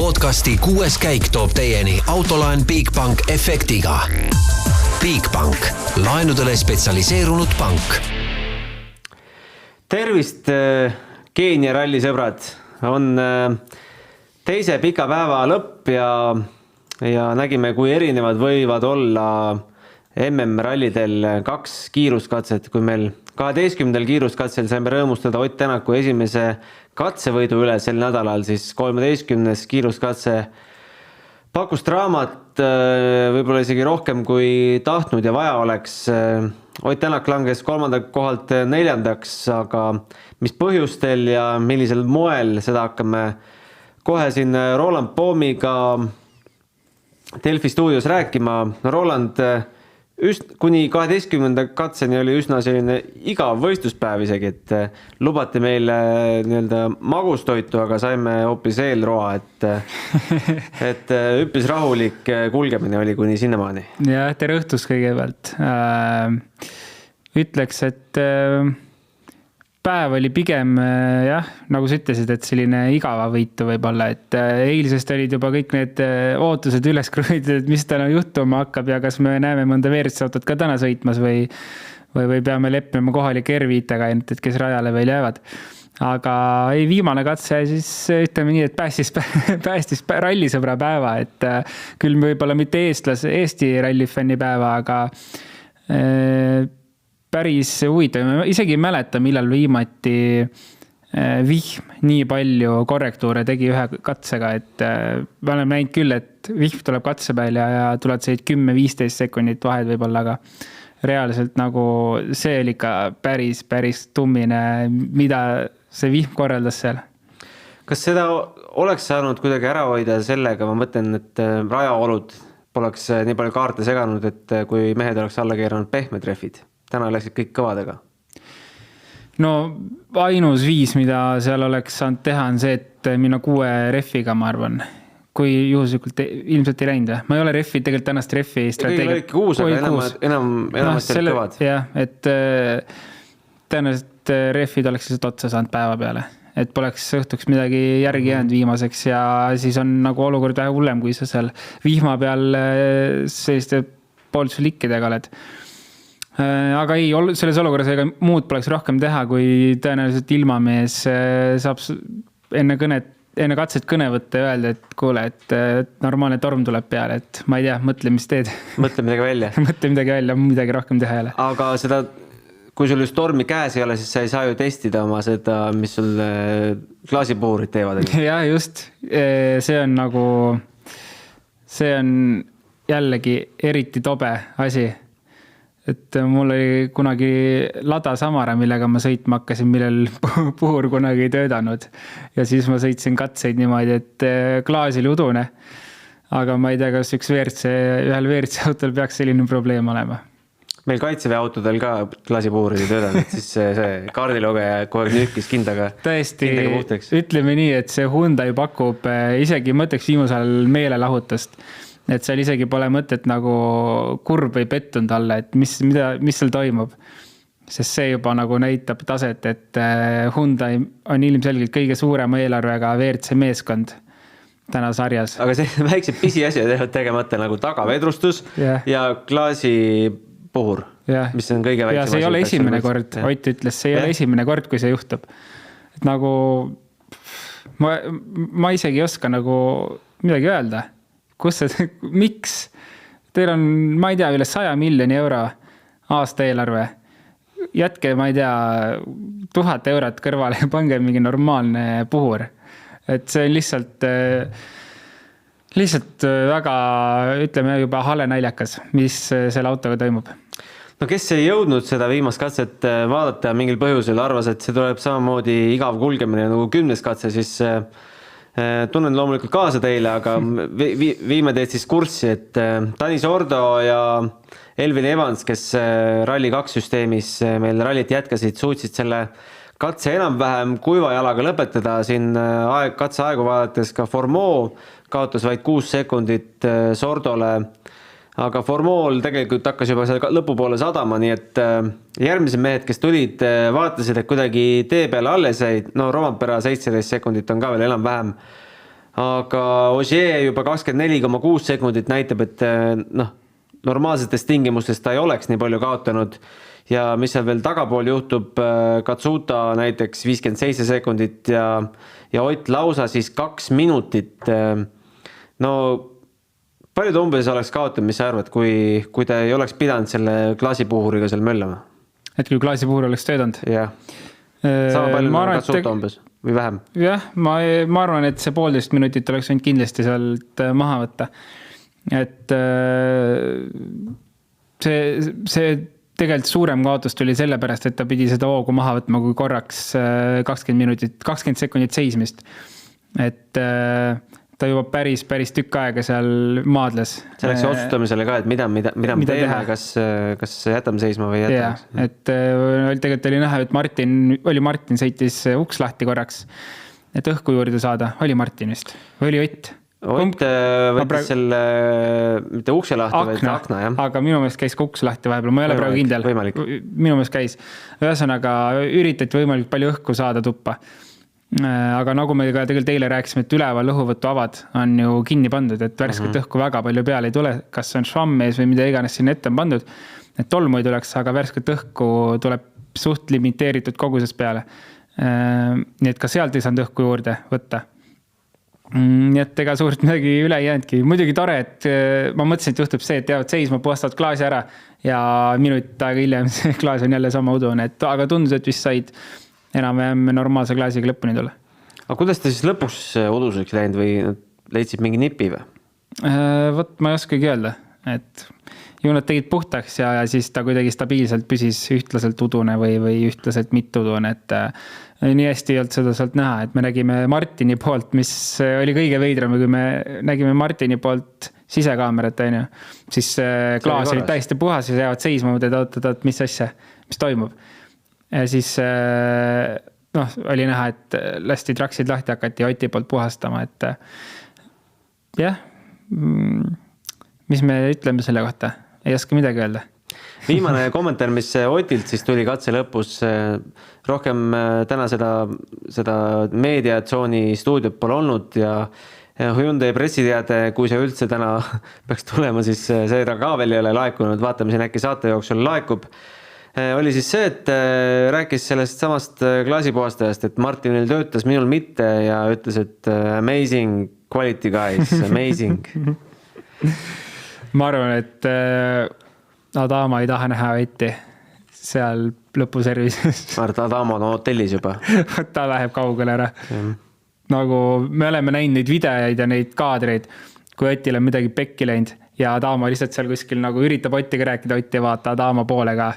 Podcasti 6. käik toob teieni autolaen Bigbank efektiga. Bigbank, laenudele spetsialiseerunud pank. Tervist, Keenia rallisõbrad. On teise pika päeva lõpp ja nägime, kui erinevad võivad olla MM-rallidel 2 kiiruskatset. Kui meil 12. kiiruskatsel saime rõõmustada Ott Tänaku esimese katsevõidu üle sel nädalal, siis 13. kiiruskatse pakkus draamat võib-olla isegi rohkem kui tahtnud ja vaja oleks. Ott Tänak langes 3. kohalt 4., aga mis põhjustel ja millisel moel, seda hakkame kohe siin Roland Poomiga Delfi stuudios rääkima. Roland, kuni 12. katseni oli üsna selline igav võistluspäev isegi, et lubati meile magustoitu, aga saime hoopis eelroa, et üppis rahulik kulgemine oli kuni sinnamaani. Ja tere õhtust kõigepealt. Ütleks, et päev oli pigem, nagu sa ütlesid, et selline igava võitu võib-olla, et eilsest olid juba kõik need ootused üles krõitud, et mis täna juhtuma hakkab ja kas me näeme mõnda veeritsautot ka täna sõitmas või peame leppima kohalike R5-tega, et kes rajale veel jäävad. Aga viimane katse siis ütleme nii, et päästis rallisõbra päeva, et küll võib-olla mitte Eesti rallifänni päeva, aga päris huvitav. Ma isegi ei mäleta, millal viimati vihm nii palju korrektuure tegi ühe katsega, et me oleme näinud küll, et vihm tuleb katse peal ja tuled seid 10-15 sekundit vahed võib-olla, aga reaalselt nagu see oli ikka päris tummine, mida see vihm korraldas seal. Kas seda oleks saanud kuidagi ära hoida sellega, ma mõtlen, et rajaolud poleks nii palju kaarte seganud, et kui mehed oleks alla keeranud pehmed rehvid? Täna läksid kõik kõvadega. No ainus viis, mida seal oleks saanud teha, on see, et minna 6 rehviga, ma arvan. Kui juhuslikult ilmselt ei läinud. Ma ei ole rehvi, tegelikult tänast rehvi strateegia. Kõigil oli 6, aga enamast olid kõvad. Jah, et tõenäoliselt rehvid oleks lihtsalt otsa saanud päeva peale. Et poleks õhtuks midagi järgi jäänud viimaseks ja siis on nagu olukord vähe hullem, kui sa seal vihma peal selliste pooltuslikkidega oled. Aga ei, selles olukorras ega muud poleks rohkem teha, kui tõenäoliselt ilmamees saab enne katset kõne võtta ja öelda, et kuule, et normaalne torm tuleb peale, et ma ei tea, mõtle, mis teed. Mõtle midagi välja. Mõtle midagi välja, midagi rohkem teha jälle. Aga seda, kui sul just tormi käes ei ole, siis sa ei saa ju testida oma seda, mis sul klaasipuhurid teevad. Ja just, see on jällegi eriti tobe asi. Et mul oli kunagi Lada Samara, millega ma sõitma hakkasin, millel puhur kunagi ei töödanud. Ja siis ma sõitsin katseid niimoodi, et klaas oli udune. Aga ma ei tea, kas ühel WRC autol peaks selline probleem olema. Meil kaitseväe autodel ka klaasipuhurid ei töödanud, siis see kaardilugeja kogu aeg nühkis kindaga. Tõesti, ütleme nii, et see Hyundai pakub isegi mõtteks viimusel meelelahutust. Et seal isegi pole mõtet nagu kurb või pettunud alla, et mis seal toimub. Sest see juba nagu näitab taset, et Hyundai on ilmselgelt kõige suurema eelarvega WRC meeskond täna sarjas. Aga see väiksed pisiasjad jäävad tegemata nagu tagavedrustus ja klaasipuhur, mis on kõige väiksem. Ja see ei ole esimene kord, Ott ütles, see ei ole esimene kord, kui see juhtub. Et nagu ma isegi ei oska nagu midagi öelda. Miks? Teil on, ma ei tea, üle 100 miljoni euro aasta eelarve. Jätke, ma ei tea, 1000 eurot kõrvale ja pange mingi normaalne puhur. Et see on lihtsalt väga, ütleme juba hale naljakas, mis selle autoga toimub. No kes ei jõudnud seda viimast katset vaadata mingil põhjusel, arvas, et see tuleb samamoodi igav kulgemine nagu 10. katse, siis tunnen loomulikult kaasa teile, aga viime teid siis kurssi, et Tanis Ordo ja Elvin Evans, kes Rally 2 süsteemis meil rallit jätkasid, suutsid selle katse enam-vähem kuiva jalaga lõpetada. Siin katse aegu vaadates ka Formeau kaotas vaid 6 sekundit Sordole, aga Formeau'l tegelikult hakkas juba lõpupoole sadama, nii et järgmised mehed, kes tulid, vaatasid, et kuidagi tee peale alles jäid. No Rovampera 17 sekundit on ka veel enam-vähem aga Ogier juba 24,6 sekundit näitab, et normaalsetes tingimustes ta ei oleks nii palju kaotanud ja mis seal veel tagapool juhtub, Katsuta näiteks 57 sekundit ja Ott lausa siis 2 minutit. No palju ta umbes oleks kaotanud, mis sa arvad, kui ta ei oleks pidanud selle klaasipuhuriga seal möllama? Et kui klaasipuhur oleks töödanud? Jah. Sama palju nagu Katsuta umbes või vähem? Jah, ma arvan, et see 1,5 minutit oleks võinud kindlasti sealt maha võtta. Et see tegelikult suurem kaotus tuli sellepärast, et ta pidi seda hoogu maha võtma, kui korraks 20 sekundit seismist. Et ta juba päris tükk aega seal maadles. See läks otsustamisele ka, et mida me teeme, kas jätame seisma või jätame. Ja, et tegelikult oli näha, et Martin sõitis uks lahti korraks, et õhku juurde saada. Oli Martin vist? Või oli Ott? Ott võttis selle, mitte ukse lahti, vaid akna, jah. Aga minu meelest käis ka uks lahti vahepeal, ma ei ole praegu kindel. Minu meelest käis. Ühesõnaga, üritati võimalik palju õhku saada tuppa. Aga nagu me ka tegelikult eile rääkisime, et üleval õhuvõtu avad on ju kinni pandud, et värsket õhku väga palju peale ei tule, kas on švamm ees või mida iganes sinna ette on pandud, et tolmu ei tuleks, aga värsket õhku tuleb suht limiteeritud koguses peale. Nii et ka sealt ei saanud õhku juurde võtta. Nii et ega suurt midagi üle ei jäänudki. Muidugi tore, et ma mõtlesin, et juhtub see, et jäävad seisma, puhastavad klaasi ära ja minut aega hiljem see klaas on jälle sama udune, aga tundus, et vist said enam normaalse klaasiga lõpuni tulla. Aga kuidas ta siis lõpuks uduseks läinud või leidsid mingi nipi või? Vot ma ei oskagi öelda, et ju nad tegid puhtaks ja siis ta kuidagi stabiilselt püsis ühtlaselt udune või ühtlaselt mitudune, et nii hästi ei olnud seda sealt näha, et me nägime Martini poolt, mis oli kõige veidram, kui me nägime Martini poolt sisekaamerat, siis klaas oli täiesti puhas ja jäävad seisma, et mis asja, mis toimub. Ja siis oli näha, et lasti traksid lahti hakati Oti poolt puhastama, et jah, mis me ütleme selle kohta? Ei oska midagi öelda. Viimane kommentaar, mis Otilt siis tuli katse lõpus, rohkem täna seda meediatsooni stuudiot pole olnud ja Hyundai pressiteade, kui see üldse täna peaks tulema, siis see ka veel ei ole laekunud, vaatame siin äkki saate jooksul laekub. Oli siis see, et rääkis sellest samast klaasipuhastajast, et Martinil töötas, minul mitte ja ütles, et amazing quality guys, amazing. Ma arvan, et Adama ei taha näha Otti seal lõpuservises. Ma arvan, et Adama on hotellis juba. Ta läheb kaugele ära. Nagu me oleme näinud neid videoid ja neid kaadreid, kui Otil on midagi pekki läinud ja Adama lihtsalt seal kuskil nagu üritab Ottiga rääkida, Otti vaata Adama poole ka.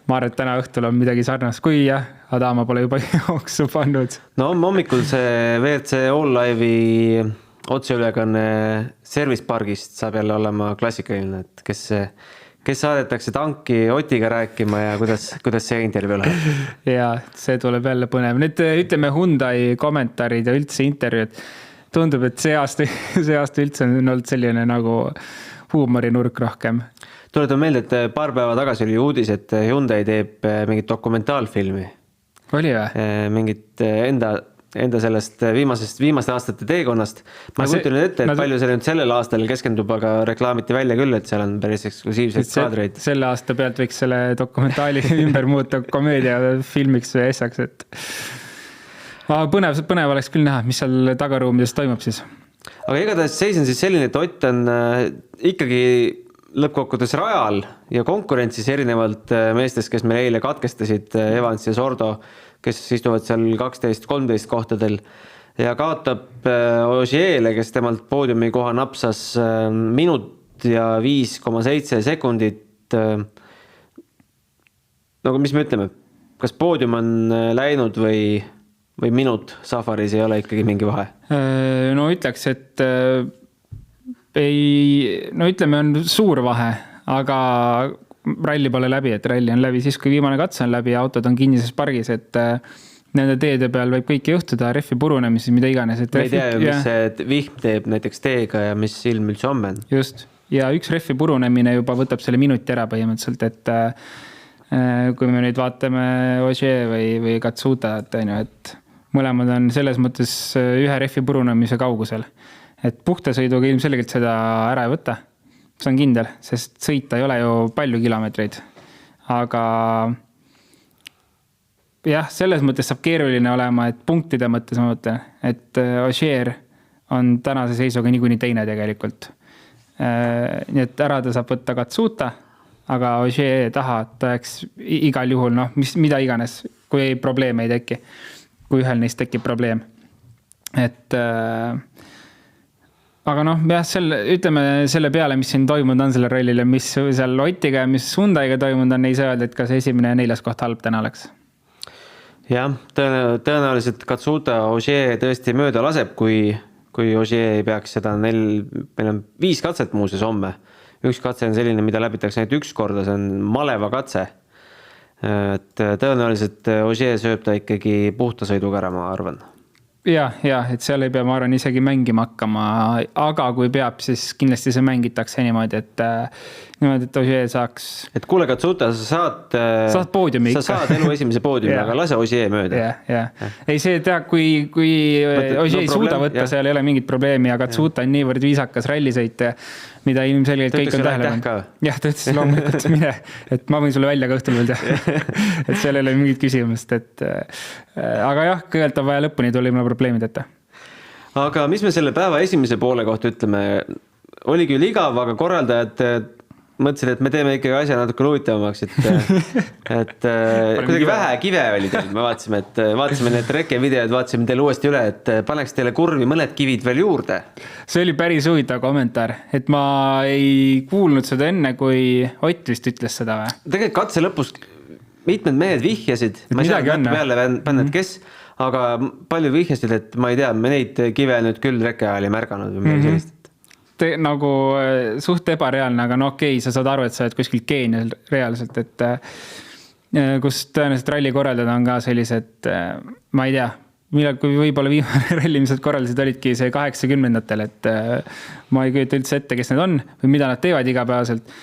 Ma arvan, et täna õhtul on midagi sarnast, kui jah, Adama pole juba jooksu pannud. No hommikul see WRC All Live'i otseülekanne Service Pargist saab jälle olema klassikaline, et kes saadetakse tanki Otiga rääkima ja kuidas see intervjuu läheb. Ja see tuleb jälle põnev. Nüüd ütleme Hyundai kommentaarid ja üldse intervjuud. Tundub, et see aasta üldse on olnud selline nagu huumorinurk rohkem. Tuletan meelde, et paar päeva tagasi oli uudis, et Hyundai teeb mingit dokumentaalfilmi. Oli või? Mingit enda sellest viimaste aastate teekonnast. Ma ei kujuta nüüd ette, et palju see nüüd sellel aastal keskendub, aga reklaamiti välja küll, et seal on päris eksklusiivseid kaadreid. Selle aasta pealt võiks selle dokumentaali ümber muuta komöödia filmiks või essaks, et põnev oleks küll näha, mis seal tagaruumides toimub siis. Aga igatahes seis on siis selline, et Ott on ikkagi lõppkokkuvõttes rajal ja konkurentsis erinevalt meestest, kes meil eile katkestasid, Evans ja Sordo, kes istuvad seal 12-13 kohtadel ja kaotab Ogier'le, kes temalt poodiumi koha napsas minut ja 5,7 sekundit. Nagu mis me ütleme, kas poodium on läinud või minut Safaris ei ole ikkagi mingi vahe? No ütleks, et ütleme, on suur vahe, aga ralli pole läbi, et ralli on läbi siis, kui viimane katse on läbi ja autod on kinnises pargis, et nende teede peal võib kõike juhtuda, rehvi purunemisi, mida iganes. Me ei tea ju, mis see vihm teeb näiteks teega ja mis ilm üldse homme on. Just, ja üks rehvi purunemine juba võtab selle minuti ära põhimõtteliselt, et kui me nüüd vaatame Ogier või Katsuta, et mõlemad on selles mõttes ühe rehvi purunemise kaugusel. Et puhta sõiduga ilmselgelt seda ära ei võta. See on kindel, sest sõita ei ole ju palju kilomeetreid. Aga jah, selles mõttes saab keeruline olema, et punktide mõttes ma mõtlen, et Ogier on tänase seisuga niikuinii teine tegelikult. Nii et ära ta saab võtta Katsuta, aga Ogier taha ta jääks igal juhul, mida iganes, kui probleeme ei teki, kui ühel neist tekib probleem. Et aga jah, ütleme selle peale, mis siin toimunud on selle rollile, mis seal Otiga ja mis Hyundai'ga toimunud on, ei saa öelda, et kas esimene ja 4. koht halb täna oleks. Jah, tõenäoliselt Katsuta Ogier tõesti mööda laseb, kui Ogier ei peaks seda meil on 5 katset muuseas homme. Üks katse on selline, mida läbitakse ainult 1 korda, see on maleva katse. Et tõenäoliselt Ogier sööb ta ikkagi puhta sõiduga ära, ma arvan. Ja, et seal ei pea, ma arvan, isegi mängima hakkama, aga kui peab, siis kindlasti see mängitakse niimoodi, et Ogier saaks... Et kuule, Katsuta, sa saad poodiumi ikka. Sa saad elu esimese poodiumi, aga lase Ogier mööda. Ja. Ei see tea, kui Ogier ei suuda võtta, seal ei ole mingit probleemi, aga Katsuta on niivõrd viisakas rallisõit, mida ilmselgelt kõik on tähele. Jah, ta ütles loomulikult mine, et ma võin sulle välja ka õhtul veel teha. Et seal ei ole mingit küsimust. Aga jah, kõigelt on vaja lõpuni tuli mõne probleemideta. Aga mis me selle päeva esimese poole kohta ütleme? Oli küll igav, aga korraldajad mõtlesid, et me teeme ikkagi asja natuke huvitavamaks, et kuidagi vähe kive oli teil. Me vaatasime need rekevideod, vaatasime teile uuesti üle, et paneks teile kurvi mõned kivid veel juurde. See oli päris huvitav kommentaar, et ma ei kuulnud seda enne, kui Ott vist ütles seda või? Tegelikult katse lõpus mitmed mehed vihjasid, ma ei saa natuke peale panna, et kes, aga palju vihjasid, et ma ei tea, me neid kive nüüd küll reke ajal ei märganud või midagi sellist. Nagu suht ebareaalne, aga okei, sa saad aru, et sa oled kuskil Keenial reaalselt, et kus tõenäoliselt ralli korraldada on ka sellised, ma ei tea, kui võib-olla viimane ralli, mis nad korraldasid, olidki see 80-ndatel, et ma ei kujuta üldse ette, kes need on või mida nad teevad igapäevaselt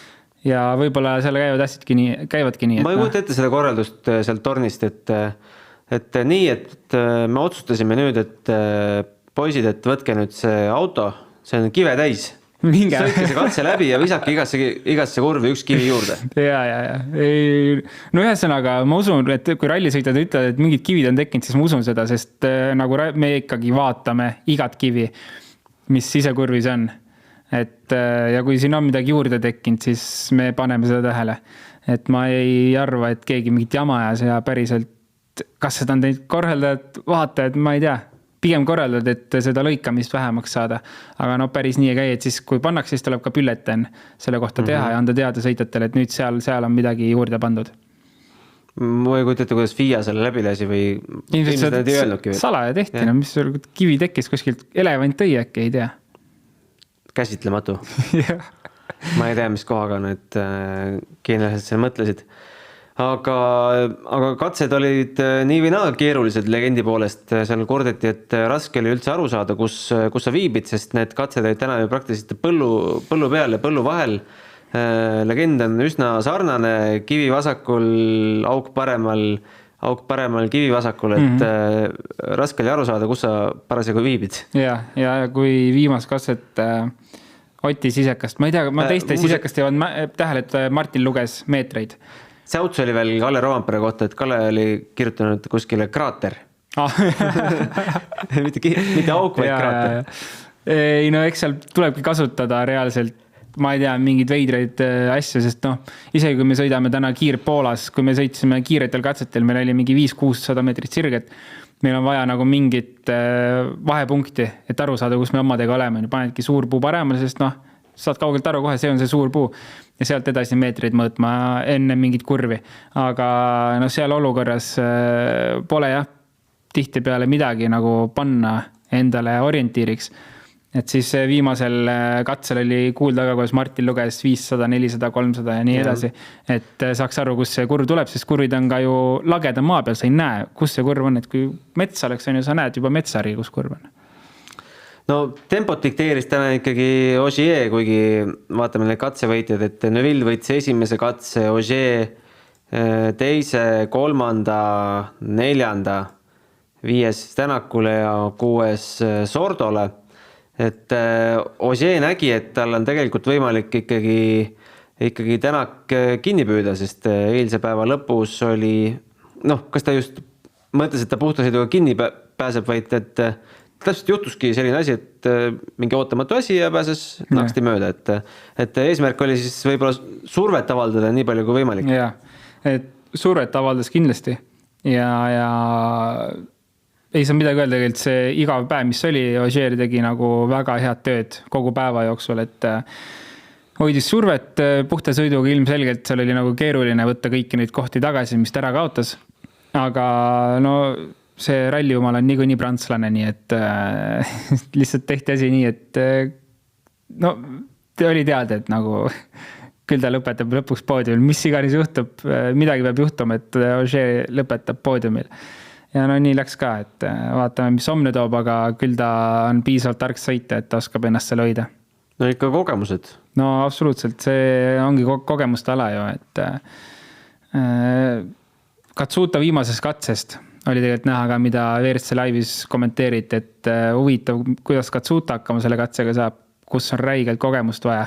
ja võib-olla seal käivadki nii. Ma ei kujuta ette seda korraldust sealt tornist, et nii, et me otsustasime nüüd, et poisid, et võtke nüüd see auto, see on kive täis. Sõitke see katse läbi ja visake igasse kurvi üks kivi juurde. Ja. No ühesõnaga, ma usun, et kui rallisõitjad ütlevad, et mingid kivid on tekkinud, siis ma usun seda, sest nagu me ikkagi vaatame igat kivi, mis sisekurvis on. Ja kui siin on midagi juurde tekkinud, siis me paneme seda tähele. Et ma ei arva, et keegi mingit jama ajas ja päriselt, kas seda on teinud korraldajad, vaatajad, ma ei tea. Pigem korraldad, et seda lõikamist vähemaks saada. Aga päris nii ei käi, et siis kui pannakse, siis tuleb ka pületen selle kohta teha ja anda teada sõitjatele, et nüüd seal on midagi juurde pandud. Ma ei kujuta ette, kuidas FIA selle läbi lasi või ilmselt nad ei öelnudki. Salaja tehti, mis kivi tekkis kuskilt, elevant tõi äkki, ei tea. Käsitlematu. Ma ei tea, mis kohaga need keenilased seal mõtlesid. Aga katsed olid nii või naa keerulised legendi poolest. Seal kordeti, et raske oli üldse aru saada, kus sa viibid, sest need katsed olid täna ju praktiliselt põllu peal ja põllu vahel. Legend on üsna sarnane, kivi vasakul, auk paremal kivi vasakul, et raske oli aru saada, kus sa parasjagu viibid. Ja kui viimas katset Oti sisekast, ma ei tea, ma teiste sisekast ei olnud tähele, et Martin luges meetreid. See auts oli veel Kalle Rovampere kohta, et Kalle oli kirjutanud kuskile kraater. mitte auk, vaid kraater. Ei, eks seal tulebki kasutada reaalselt, ma ei tea, mingid veidreid asju, sest isegi kui me sõidame täna Poolas, kui me sõitsime kiiretel katsetel, meil oli mingi 500-600 meetrit sirget, meil on vaja nagu mingit vahepunkti, et aru saada, kus me omadega oleme. Panedki suur puu paremale, sest saad kaugelt aru kohe, see on see suur puu ja sealt edasi meetreid mõõtma enne mingit kurvi. Aga seal olukorras pole tihti peale midagi nagu panna endale orientiiriks. Et siis viimasel katsel oli kuulda ka, kuidas Martin luges 500, 400, 300 ja nii edasi. Et saaks aru, kus see kurv tuleb, sest kurvid on ka ju lageda maa peal, sa ei näe, kus see kurv on. Et kui mets oleks, sa näed juba metsari, kus kurv on. No tempot dikteeris täna ikkagi Ogier, kuigi vaatame need katsevõitjad, et Neuville võitis esimese katse, Ogier teise, kolmanda, neljanda 5. Tänakule ja 6. Sordole. Et Ogier nägi, et tal on tegelikult võimalik ikkagi Tänak kinni püüda, sest eilse päeva lõpus oli, kas ta just mõtles, et ta puhtasõiduga kinni pääseb, vaid et täpselt juhtuski selline asi, et mingi ootamatu asi ja pääses naksti mööda, et eesmärk oli siis võib-olla survet avaldada nii palju kui võimalik. Jah, et survet avaldas kindlasti ja ei saa midagi öelda, tegelikult see igav päev, mis oli, Ogier tegi nagu väga head tööd kogu päeva jooksul, et hoidis survet puhta sõiduga ilmselgelt, seal oli nagu keeruline võtta kõiki neid kohti tagasi, mis ta ära kaotas, aga see ralli jumal on niikuinii prantslane, nii et lihtsalt tehti asi nii, et oli teada, et nagu küll ta lõpetab lõpuks poodiumil, mis iganes juhtub, midagi peab juhtuma, et Ogier lõpetab poodiumil. Ja nii läks ka, et vaatame, mis homne toob, aga küll ta on piisavalt tark sõita, et ta oskab ennast seal hoida. No ikka kogemused. No absoluutselt, see ongi kogemuste ala ju, et Katsuta viimasest katsest oli tegelikult näha ka, mida WRC Live'is kommenteeriti, et huvitav, kuidas Katsuta hakkama selle katsega saab, kus on räigelt kogemust vaja,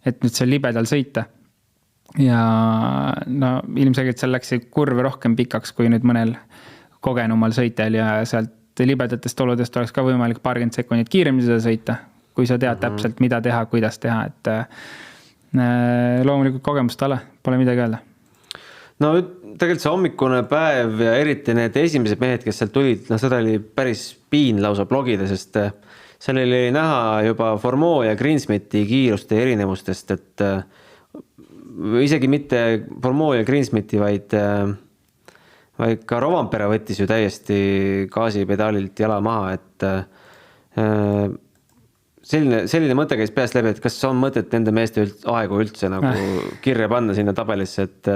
et nüüd seal libedal sõita. Ja ilmselgelt seal läks kurve rohkem pikaks kui nüüd mõnel kogenumal sõitjal ja sealt libedatest oludest oleks ka võimalik paarkümmend sekundit kiiremini seda sõita, kui sa tead täpselt, mida teha, kuidas teha, et loomulikult kogemust ala, pole midagi öelda. No tegelikult see hommikune päev ja eriti need esimesed mehed, kes sealt tulid, seda oli päris piin lausa blogida, sest seal oli näha juba Formeau ja Greensmiti kiiruste erinevustest, et isegi mitte Formeau ja Greensmiti, vaid ka Rovanpera võttis ju täiesti gaasipedaalilt jala maha, et selline mõte käis peast läbi, et kas on mõtet nende meeste aegu üldse nagu kirja panna sinna tabelisse, et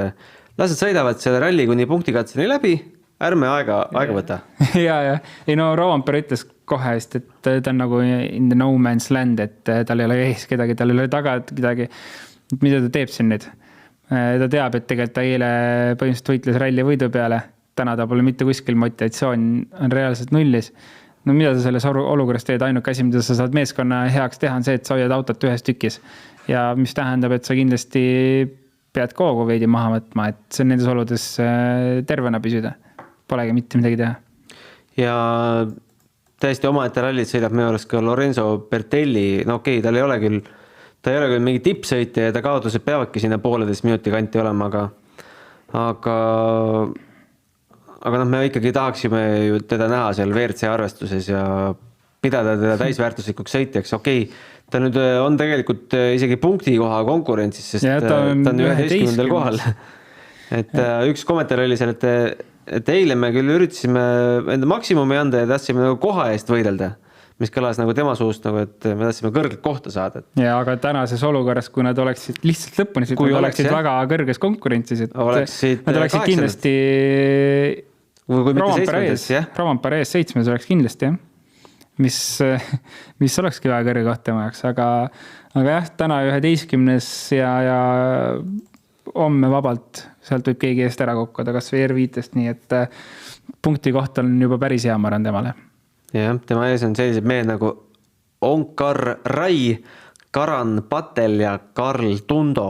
lased sõidavad selle ralli kuni punktikatseni läbi, ärme aega võta. Ja. Ei Rovanpera ütles kohe, et ta on nagu in the no man's land, et tal ei ole ees kedagi, tal ei ole taga kedagi. Mida ta teeb siin nüüd? Ta teab, et tegelikult ta eile põhimõtteliselt võitles ralli võidu peale. Täna ta pole mitte kuskil motivatsioon, on reaalselt nullis. Mida sa selles olukorras teed? Ainuke asi, mida sa saad meeskonna heaks teha, on see, et sa hoiad autot ühes tükis. Ja mis tähendab, et sa kindlasti pead koogu veidi maha võtma, et see on nendes oludes tervena püsida. Polegi mitte midagi teha. Ja täiesti omaette rallit sõidab minu arust ka Lorenzo Bertelli. Okei, ta ei ole küll mingi tippsõitja ja ta kaotused peavadki sinna 1,5 minuti kanti olema, aga me ikkagi tahaksime ju teda näha seal WRC arvestuses ja pidada teda täisväärtuslikuks sõitjaks. Okei, ta nüüd on tegelikult isegi punktikoha konkurentsis, sest ta on 11. kohal. Et üks kommentaar oli seal, et eile me küll üritasime enda maksimumi anda ja tahtsime nagu koha eest võidelda, mis kõlas nagu tema suust, et me tahtsime kõrget kohta saada. Ja aga tänases olukorras, kui nad oleksid lihtsalt lõpuni, kui oleksid väga kõrges konkurentsis, et nad oleksid kindlasti Rovanpera ees 7 oleks kindlasti, jah. Mis olekski väga kõrge koht tema jaoks, aga jah, täna 11. ja homme vabalt sealt võib keegi eest ära kukkuda, kas või R5-st, nii et punkti koht on juba päris hea, ma arvan temale. Jah, tema ees on sellised mehed nagu Onkar Rai, Karan Patel ja Karl Tundo.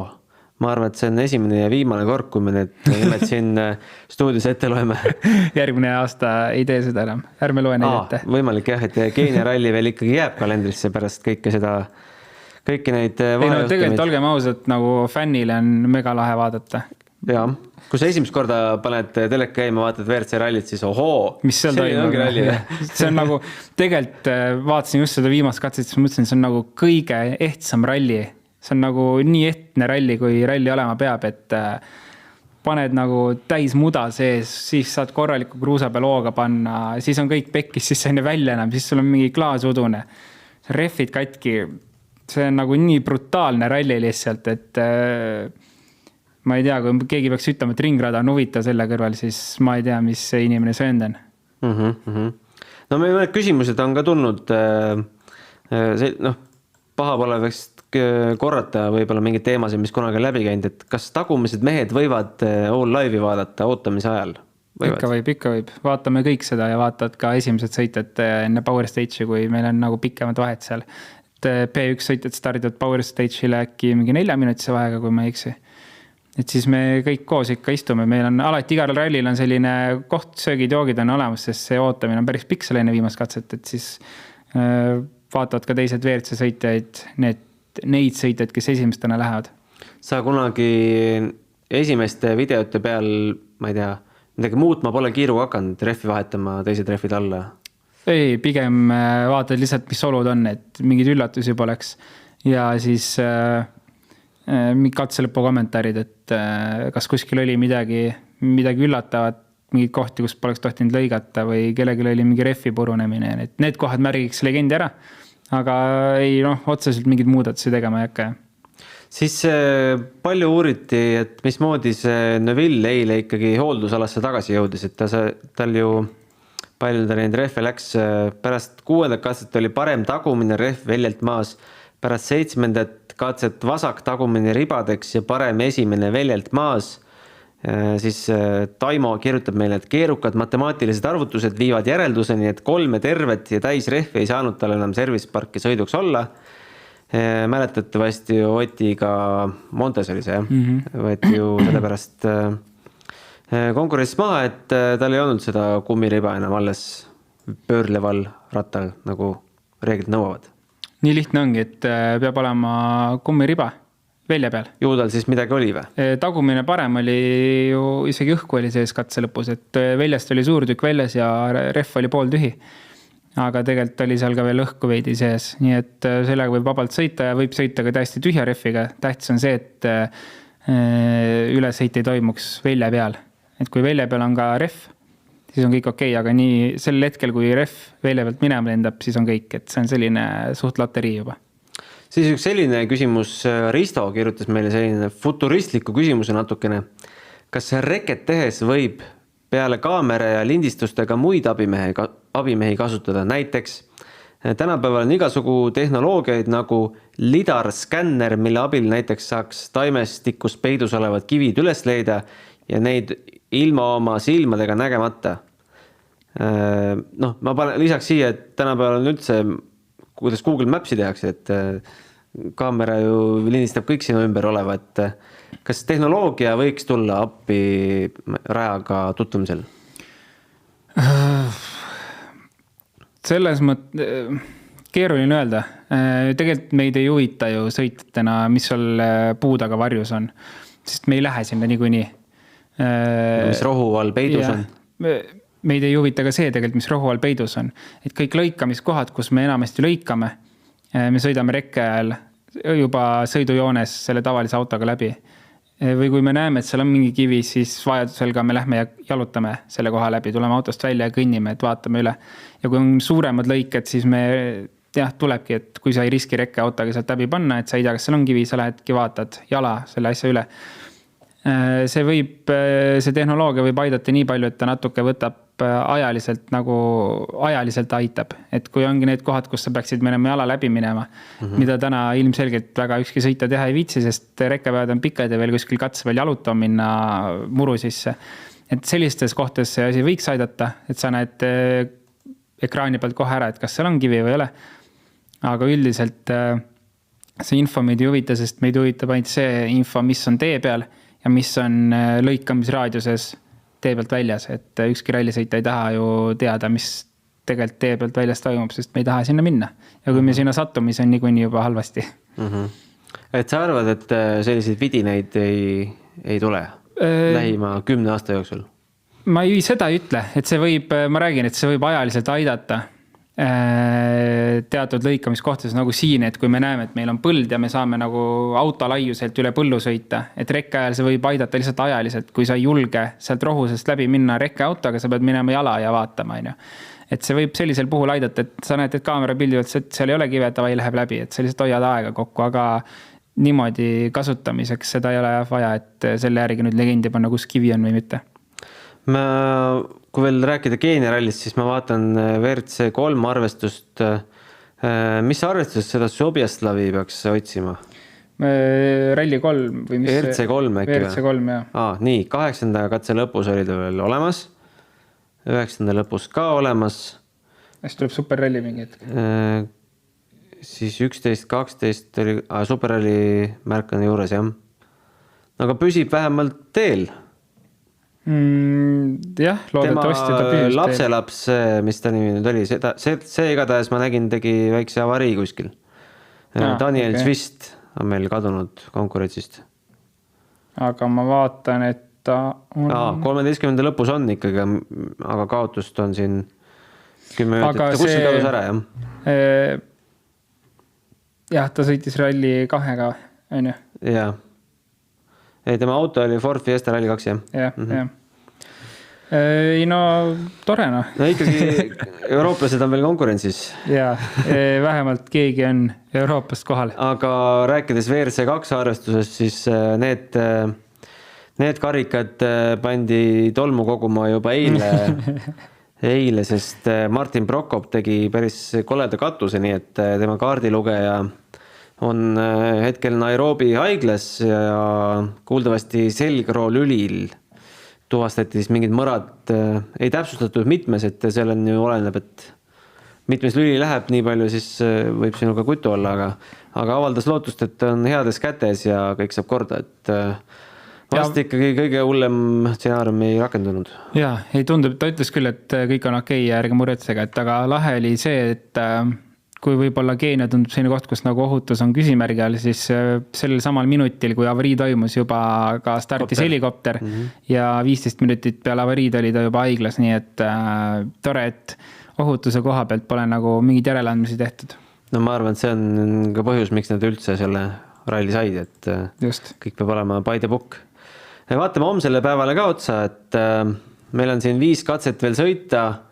Ma arvan, et see on esimene ja viimane kord, kui me need nimed siin stuudios ette loeme. Järgmine aasta ei tee seda enam. Ärme loe neid ette. Võimalik jah, et Keenia ralli veel ikkagi jääb kalendrisse pärast kõike neid vahejuhtumid. Tegelikult olgem ausad, nagu fännile on mega lahe vaadata. Jah, kui sa esimest korda paned teleka käima, vaatad WRC rallit, siis ohoo, mis seal toimub. See on nagu, tegelikult vaatasin just seda viimast katset, siis mõtlesin, see on nagu kõige ehtsam ralli. See on nagu nii ehtne ralli, kui ralli olema peab, et paned nagu täis muda sees, siis saad korraliku kruusa peal hooga panna, siis on kõik pekkis, siis sa ei välja enam, siis sul on mingi klaasudune. Reffid katki, see on nagu nii brutaalne ralli lihtsalt, et ma ei tea, kui keegi peaks ütlema, et ringrada on huvitav selle kõrval, siis ma ei tea, mis see inimene söönd on. No meil mõned küsimused on ka tulnud, paha pole võiks korrata võib-olla mingid teemasid, mis kunagi läbi käinud, et kas tagumised mehed võivad All Live'i vaadata ootamise ajal? Ikka võib. Vaatame kõik seda ja vaatad ka esimesed sõitjad enne Power Stage'i, kui meil on nagu pikemad vahed seal. P1 sõitjad stardivad Power Stage'ile äkki mingi 4 minutise vahega, kui ma ei eksi. Et siis me kõik koos ikka istume. Meil on alati igal rallil on selline koht, söögid, joogid on olemas, sest see ootamine on päris pikk selle enne viimast katset, et siis vaatavad ka teised WRC sõitjaid, neid sõitjaid, kes esimestena lähevad. Sa kunagi esimeste videote peal, ma ei tea, midagi muutma pole kiiruga hakanud, rehvi vahetama, teised rehvid alla? Ei, pigem vaatad lihtsalt, mis olud on, et mingid üllatusi poleks. Ja siis katselõpu kommentaarid, et kas kuskil oli midagi üllatavat, mingid kohti, kus poleks tohtinud lõigata või kellelgi oli mingi rehvi purunemine. Need kohad märgiks legendi ära, aga ei, otseselt mingid muudatusi tegema ei hakka. Siis palju uuriti, et mismoodi see Neville eile ikkagi hooldusalasse tagasi jõudis, et tal ju palju ta neid rehve läks, pärast 6. katset oli parem tagumine rehv väljalt maas, pärast 7. katset vasak tagumine ribadeks ja parem esimene väljalt maas. Siis Taimo kirjutab meile, et keerukad matemaatilised arvutused viivad järelduseni, et 3 tervet ja täis rehvi ei saanud tal enam serviceparki sõiduks olla. Mäletatavasti Otiga Montes oli see, võeti ju sellepärast konkurentsis maha, et tal ei olnud seda kummiriba enam alles pöörleval rattal, nagu reeglid nõuavad. Nii lihtne ongi, et peab olema kummiriba välja peal. Ju tal siis midagi oli või? Tagumine parem oli ju, isegi õhku oli sees katse lõpus, et väljast oli suur tükk väljas ja rehv oli pool tühi. Aga tegelikult oli seal ka veel õhku veidi sees, nii et sellega võib vabalt sõita ja võib sõita ka täiesti tühja rehviga. Tähtis on see, et ülesõit ei toimuks välja peal. Et kui välja peal on ka rehv, siis on kõik okei, aga nii sel hetkel, kui rehv välja pealt minema lendab, siis on kõik, et see on selline suht loterii juba. Siis üks selline küsimus, Risto kirjutas meile selline futuristliku küsimuse natukene. Kas reket tehes võib peale kaamera ja lindistustega muid abimehi kasutada? Näiteks tänapäeval on igasugu tehnoloogiaid nagu lidar-skänner, mille abil näiteks saaks taimestikus peidus olevad kivid üles leida ja neid ilma oma silmadega nägemata. Ma panen lisaks siia, et tänapäeval on üldse, kuidas Google Mapsi tehakse, et kaamera ju lindistab kõik sinu ümber oleva, et kas tehnoloogia võiks tulla appi rajaga tutvumisel? Selles keeruline öelda. Tegelikult meid ei huvita ju sõitjatena, mis seal puudaga varjus on, sest me ei lähe sinna niikuinii. Mis rohu all peidus on? Meid ei huvita ka see tegelikult, mis rohu all peidus on. Et kõik lõikamiskohad, kus me enamasti lõikame, me sõidame rekke ajal juba sõidujoones selle tavalise autoga läbi. Või kui me näeme, et seal on mingi kivi, siis vajadusel ka me lähme ja jalutame selle koha läbi, tuleme autost välja ja kõnnime, et vaatame üle. Ja kui on suuremad lõiked, siis me tulebki, et kui sa ei riski rekke autoga sealt läbi panna, et sa ei tea, kas seal on kivi, sa lähedki vaatad jala selle asja üle. See tehnoloogia võib aidata nii palju, et ta natuke võtab ajaliselt aitab. Et kui ongi need kohad, kus sa peaksid minema jala läbi minema, mida täna ilmselgelt väga ükski sõita teha ei viitsi, sest rekkepäevad on pikad ja veel kuskil katse veel jalutama minna muru sisse. Et sellistes kohtades see asi võiks aidata, et sa näed ekraani pealt kohe ära, et kas seal on kivi või ei ole. Aga üldiselt see info meid ei huvita, sest meid huvitab ainult see info, mis on tee peal ja mis on lõikamisraadiuses tee pealt väljas, et ükski rallisõita ei taha ju teada, mis tegelikult tee pealt väljas toimub, sest me ei taha sinna minna. Ja kui me sinna sattume, see on niikuinii juba halvasti. Et sa arvad, et selliseid vidineid ei tule lähima 10 aasta jooksul? Ma seda ei ütle, et see võib, ma räägin, et see võib ajaliselt aidata teatud lõikamiskohtades nagu siin, et kui me näeme, et meil on põld ja me saame nagu auto laiuselt üle põllu sõita, et rekke ajal see võib aidata lihtsalt ajaliselt, kui sa ei julge sealt rohusest läbi minna rekke autoga, sa pead minema jala ja vaatama, et see võib sellisel puhul aidata, et sa näed, et kaamera pildivad, et seal ei ole kive, et läheb läbi, et sa lihtsalt hoiad aega kokku, aga niimoodi kasutamiseks seda ei ole vaja, et selle järgi nüüd legendi panna, kus kivi on või mitte. Kui veel rääkida Keenia rallist, siis ma vaatan WRC3 arvestust. Mis arvestust seda Sobjaslavi peaks otsima? Ralli 3 või mis? WRC3 äkki või? WRC3, jah. Nii, 8. katse lõpus oli ta veel olemas. 9. lõpus ka olemas. Siis tuleb superralli mingi hetk. Siis 11-12 oli superralli märk on juures, jah. Aga püsib vähemalt teel. Jah, loodetavasti ta püsib teel. Lapselaps, mis ta nimi nüüd oli, see igatahes ma nägin, tegi väikse avarii kuskil. Daniel Zwist on meil kadunud konkurentsist. Aga ma vaatan, et ta on... 13. lõpus on ikkagi, aga kaotust on siin 10 minutit. Ta kuskil kadus ära, jah? Jah, ta sõitis ralli 2-ga, on ju? Jah. Ei, tema auto oli Ford Fiesta ralli 2, jah? Jah. Ei, no tore, noh. No ikkagi eurooplased on veel konkurentsis. Jaa, vähemalt keegi on Euroopast kohal. Aga rääkides WRC2 arvestuses, siis need karikad pandi tolmu koguma juba eile, sest Martin Prokop tegi päris koleda katuse, nii et tema kaardilugeja on hetkel Nairobi haiglas ja kuuldavasti selgroolülil tuvastati siis mingid mõrad, ei täpsustatud mitmes, et seal on ju oleneb, et mitmes lüli läheb nii palju, siis võib sinuga kutu olla, aga avaldas lootust, et on heades kätes ja kõik saab korda, et vast ikkagi kõige hullem stsenaarium ei rakendunud. Jaa, ei tundu, ta ütles küll, et kõik on okei ja ärge muretsega, et aga lahe oli see, et kui võib-olla Keenia tundub selline koht, kus nagu ohutus on küsimärgi all, siis sellel samal minutil, kui avarii toimus, juba ka startis helikopter ja 15 minutit peale avariid oli ta juba haiglas, nii et tore, et ohutuse koha pealt pole nagu mingid järeleandmisi tehtud. No ma arvan, et see on ka põhjus, miks nad üldse selle ralli said, et Just. Kõik peab olema by the book. Vaatame homsele päevale ka otsa, et meil on siin 5 katset veel sõita.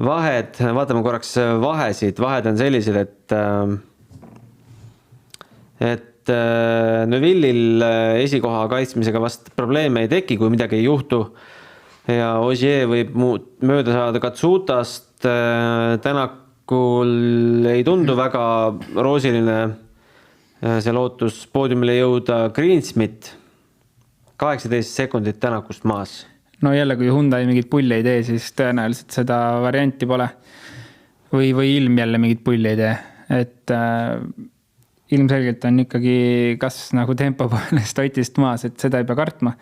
Vaatame korraks vahesid. Vahed on sellised, et Neuvillil esikoha kaitsmisega vast probleeme ei teki, kui midagi ei juhtu. Ja Ogier võib mööda saada Katsutast. Tänakul ei tundu väga roosiline see lootus poodiumile jõuda. Greensmith 18 sekundit Tänakust maas. No jälle, kui Hyundai mingit pulli ei tee, siis tõenäoliselt seda varianti pole. Või ilm jälle mingit pulli ei tee. Et ilmselgelt on ikkagi kas nagu tempo poolest Otist maas, et seda ei pea kartma.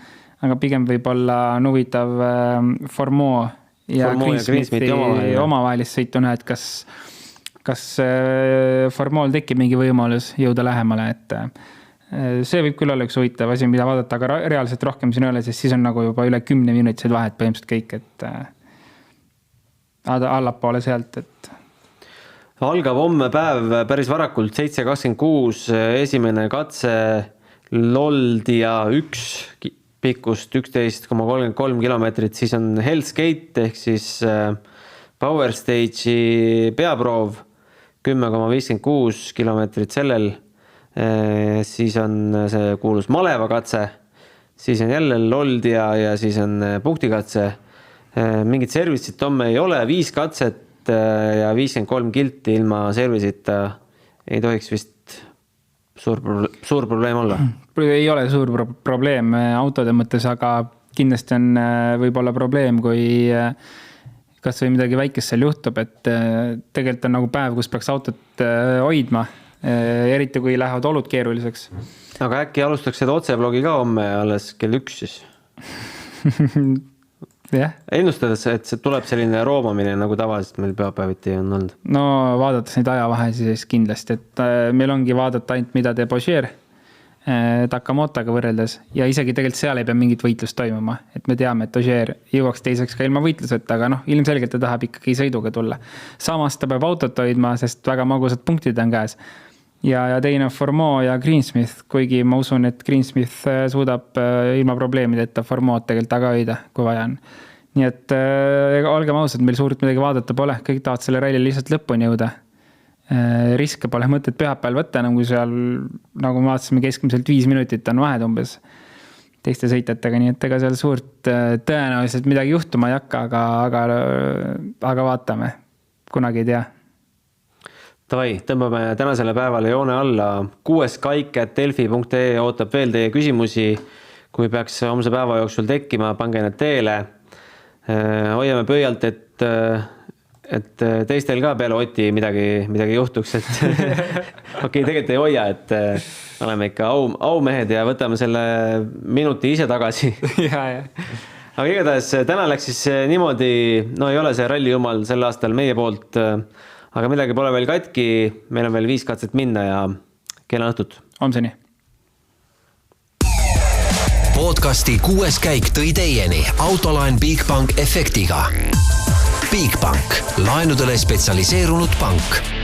Aga pigem võib olla huvitav Formeau ja Greensmithi omavahelist sõitu näha, et kas Formeau'l tekib mingi võimalus jõuda lähemale, et see võib küll olla üks huvitav asi, mida vaadata, aga reaalselt rohkem siin ei ole, sest siis on nagu juba üle 10 minutised vahet põhimõtteliselt kõik, et allapoole sealt, et algab homme päev päris varakult 7.26, esimene katse Loldia 1 pikkust 11,33 kilomeetrit, siis on Hell's Gate ehk siis Power Stage'i peaproov 10,56 kilomeetrit sellel. Siis on see kuulus Maleva katse, siis on jälle Loldia ja siis on punktikatse. Mingit servicit homme ei ole, 5 katset ja 53 kilti ilma servicita ei tohiks vist suur probleem olla. Ei ole suur probleem autode mõttes, aga kindlasti on võib-olla probleem, kui kas või midagi väikest seal juhtub, et tegelikult on nagu päev, kus peaks autot hoidma. Eriti kui lähevad olud keeruliseks. Aga äkki alustaks seda otsevlogi ka homme alles kell 1 siis? Ennustades, et see tuleb selline roomamine, nagu tavaliselt meil pühapäeviti on olnud. No vaadates neid ajavahesi siis kindlasti, et meil ongi vaadata ainult, mida teeb Ogier Takamotoga võrreldes ja isegi tegelikult seal ei pea mingit võitlust toimuma, et me teame, et Ogier jõuaks teiseks ka ilma võitluseta, aga ilmselgelt ta tahab ikkagi sõiduga tulla. Samas ta peab autot hoidma, sest väga magusad punktid on käes. Ja teine on Formeau ja Greensmith, kuigi ma usun, et Greensmith suudab ilma probleemideta Formeau't tegelikult taga hoida, kui vaja on. Nii et olgem ausad, meil suurt midagi vaadata pole, kõik tahavad selle ralli lihtsalt lõpuni jõuda. Riske pole mõtet pühapäeval võtta, enam kui seal, nagu me vaatasime, keskmiselt 5 minutit on vahed umbes teiste sõitjatega, nii et ega seal suurt tõenäoliselt midagi juhtuma ei hakka, aga vaatame, kunagi ei tea. Tavai, tõmbame tänasele päevale joone alla. 6 kaik@delfi.ee ootab veel teie küsimusi. Kui peaks homse päeva jooksul tekkima, pange need teele. hoiame pöialt, et teistel ka peale Oti midagi juhtuks, et okei, tegelikult ei hoia, et oleme ikka aumehed ja võtame selle minuti ise tagasi. Aga igatahes täna läks siis niimoodi, no ei ole see rallijumal sel aastal meie poolt, aga midagi pole veel katki, meil on veel 5 katset minna ja kena õhtut. Homseni. Podcasti 6. käik tõi teieni Autoline Bigbank efektiga. Bigbank, laenudele spetsialiseerunud pank.